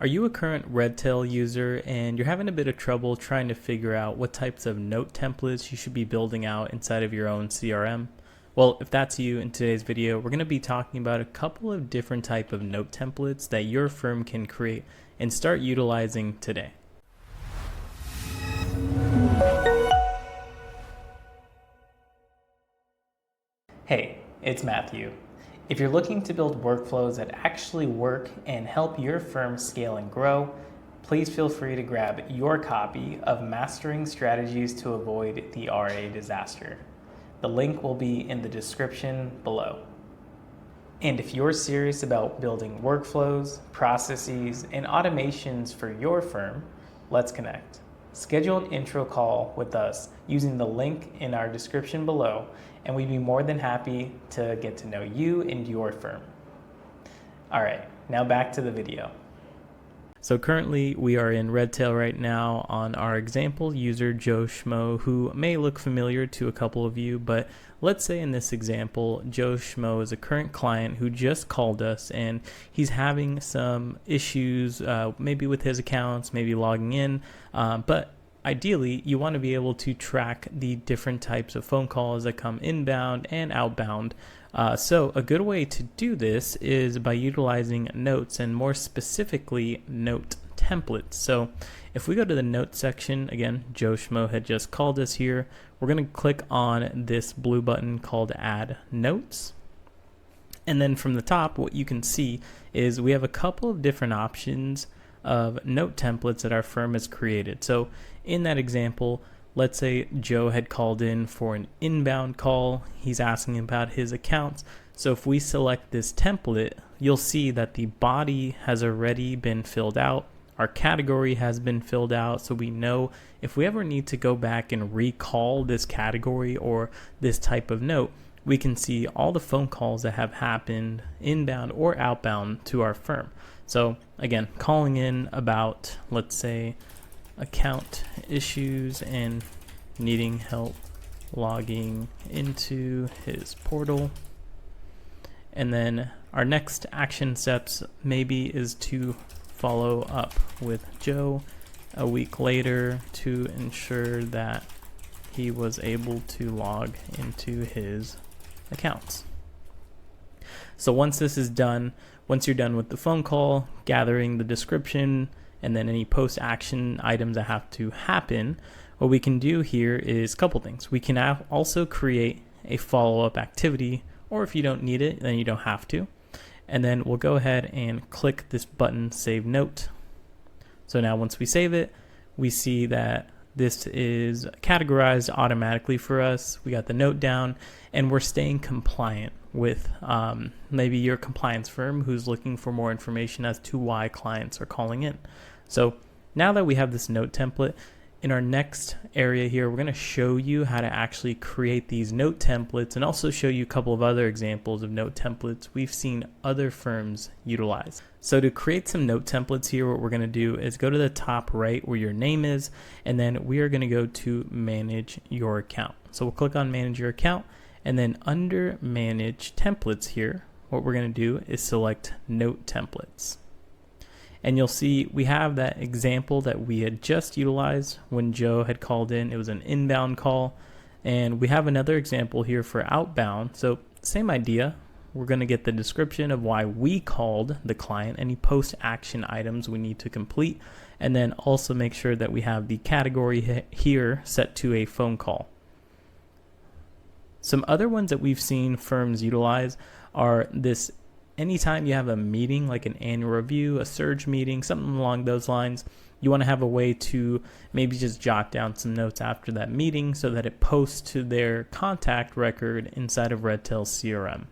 Are you a current Redtail user and you're having a bit of trouble trying to figure out what types of note templates you should be building out inside of your own CRM? Well, if that's you, in today's video, we're going to be talking about a couple of different type of note templates that your firm can create and start utilizing today. Hey, it's Matthew. If you're looking to build workflows that actually work and help your firm scale and grow, please feel free to grab your copy of Mastering Strategies to Avoid the RA Disaster. The link will be in the description below. And if you're serious about building workflows, processes, and automations for your firm, let's connect. Schedule an intro call with us using the link in our description below, and we'd be more than happy to get to know you and your firm. All right, now back to the video. So currently we are in Redtail right now on our example user Joe Schmo, who may look familiar to a couple of you, but let's say in this example, Joe Schmo is a current client who just called us and he's having some issues, maybe with his accounts, maybe logging in, but ideally, you want to be able to track the different types of phone calls that come inbound and outbound. So a good way to do this is by utilizing notes, and more specifically note templates. So if we go to the notes section, again, Joe Schmo had just called us here. We're going to click on this blue button called Add Notes. And then from the top, what you can see is we have a couple of different options of note templates that our firm has created. So in that example, let's say Joe had called in for an inbound call. He's asking about his accounts. So if we select this template, you'll see that the body has already been filled out. Our category has been filled out, so we know if we ever need to go back and recall this category or this type of note, we can see all the phone calls that have happened inbound or outbound to our firm. So again, calling in about, let's say, account issues and needing help logging into his portal. And then our next action steps maybe is to follow up with Joe a week later to ensure that he was able to log into his accounts. So once this is done, once you're done with the phone call, gathering the description, and then any post-action items that have to happen, what we can do here is a couple things. We can also create a follow-up activity, or if you don't need it, then you don't have to. And then we'll go ahead and click this button, Save Note. So now once we save it, we see that this is categorized automatically for us. We got the note down, and we're staying compliant with maybe your compliance firm who's looking for more information as to why clients are calling in. So now that we have this note template, in our next area here, we're going to show you how to actually create these note templates and also show you a couple of other examples of note templates we've seen other firms utilize. So to create some note templates here, what we're going to do is go to the top right where your name is, and then we are going to go to Manage Your Account. So we'll click on Manage Your Account, and then under Manage Templates here, what we're going to do is select Note Templates. And you'll see we have that example that we had just utilized when Joe had called in. It was an inbound call. And we have another example here for outbound. So same idea. We're going to get the description of why we called the client, any post-action items we need to complete, and then also make sure that we have the category here set to a phone call. Some other ones that we've seen firms utilize are this. Anytime you have a meeting, like an annual review, a surge meeting, something along those lines, you want to have a way to maybe just jot down some notes after that meeting so that it posts to their contact record inside of Redtail CRM.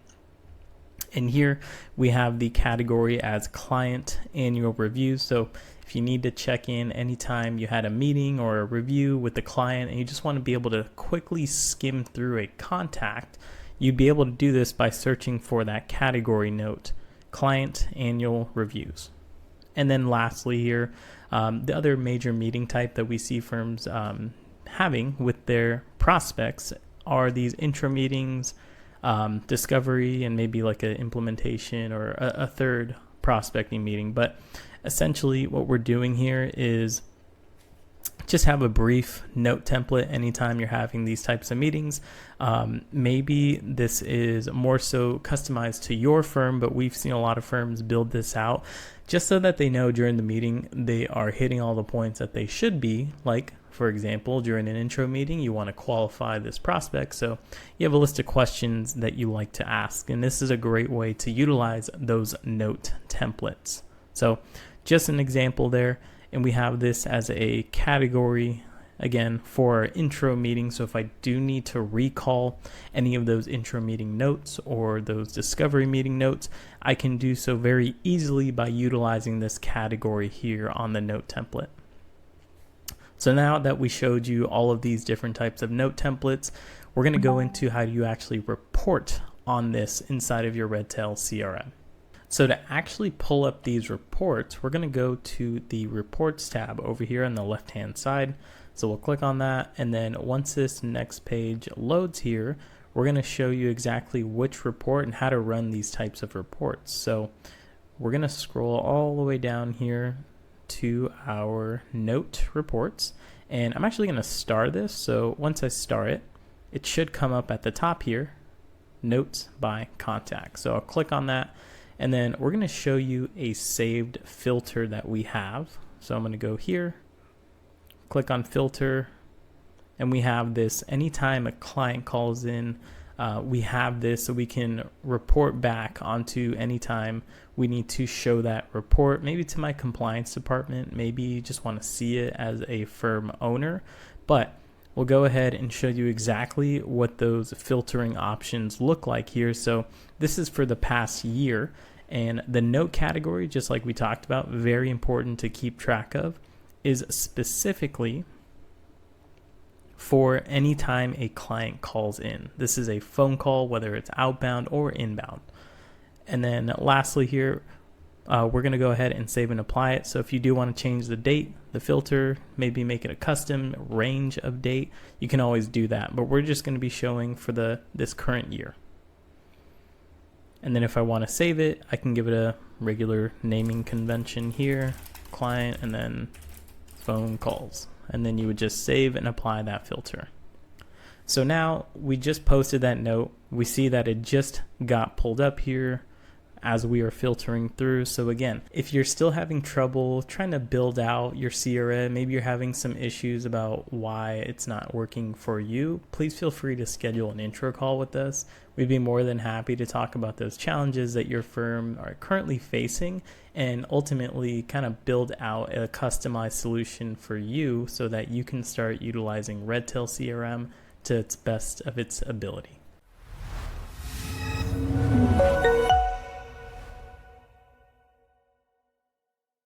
And here we have the category as client annual reviews. So if you need to check in anytime you had a meeting or a review with the client and you just want to be able to quickly skim through a contact, you'd be able to do this by searching for that category note, client annual reviews. And then lastly here, the other major meeting type that we see firms having with their prospects are these intro meetings, discovery, and maybe like an implementation or a third prospecting meeting. But essentially what we're doing here is just have a brief note template anytime you're having these types of meetings. Maybe this is more so customized to your firm, but we've seen a lot of firms build this out just so that they know during the meeting they are hitting all the points that they should be. Like, for example, during an intro meeting, you want to qualify this prospect. So you have a list of questions that you like to ask. And this is a great way to utilize those note templates. So just an example there. And we have this as a category, again, for our intro meeting. So if I do need to recall any of those intro meeting notes or those discovery meeting notes, I can do so very easily by utilizing this category here on the note template. So now that we showed you all of these different types of note templates, we're going to go into how you actually report on this inside of your Redtail CRM. So to actually pull up these reports, we're going to go to the Reports tab over here on the left-hand side. So we'll click on that, and then once this next page loads here, we're going to show you exactly which report and how to run these types of reports. So we're going to scroll all the way down here to our note reports, and I'm actually going to star this. So once I star it, it should come up at the top here, Notes by Contact. So I'll click on that. And then we're going to show you a saved filter that we have. So I'm going to go here, click on filter, and we have this anytime a client calls in, we have this so we can report back onto anytime we need to show that report, maybe to my compliance department, maybe you just want to see it as a firm owner. But we'll go ahead and show you exactly what those filtering options look like here. So this is for the past year, and the note category, just like we talked about, very important to keep track of, is specifically for any time a client calls in. This is a phone call, whether it's outbound or inbound. And then lastly here, we're going to go ahead and save and apply it. So if you do want to change the date, the filter, maybe make it a custom range of date, you can always do that. But we're just going to be showing for this current year. And then if I want to save it, I can give it a regular naming convention here, client, and then phone calls. And then you would just save and apply that filter. So now we just posted that note. We see that it just got pulled up here as we are filtering through. So again, if you're still having trouble trying to build out your CRM, maybe you're having some issues about why it's not working for you, please feel free to schedule an intro call with us. We'd be more than happy to talk about those challenges that your firm are currently facing and ultimately kind of build out a customized solution for you so that you can start utilizing Redtail CRM to its best of its ability.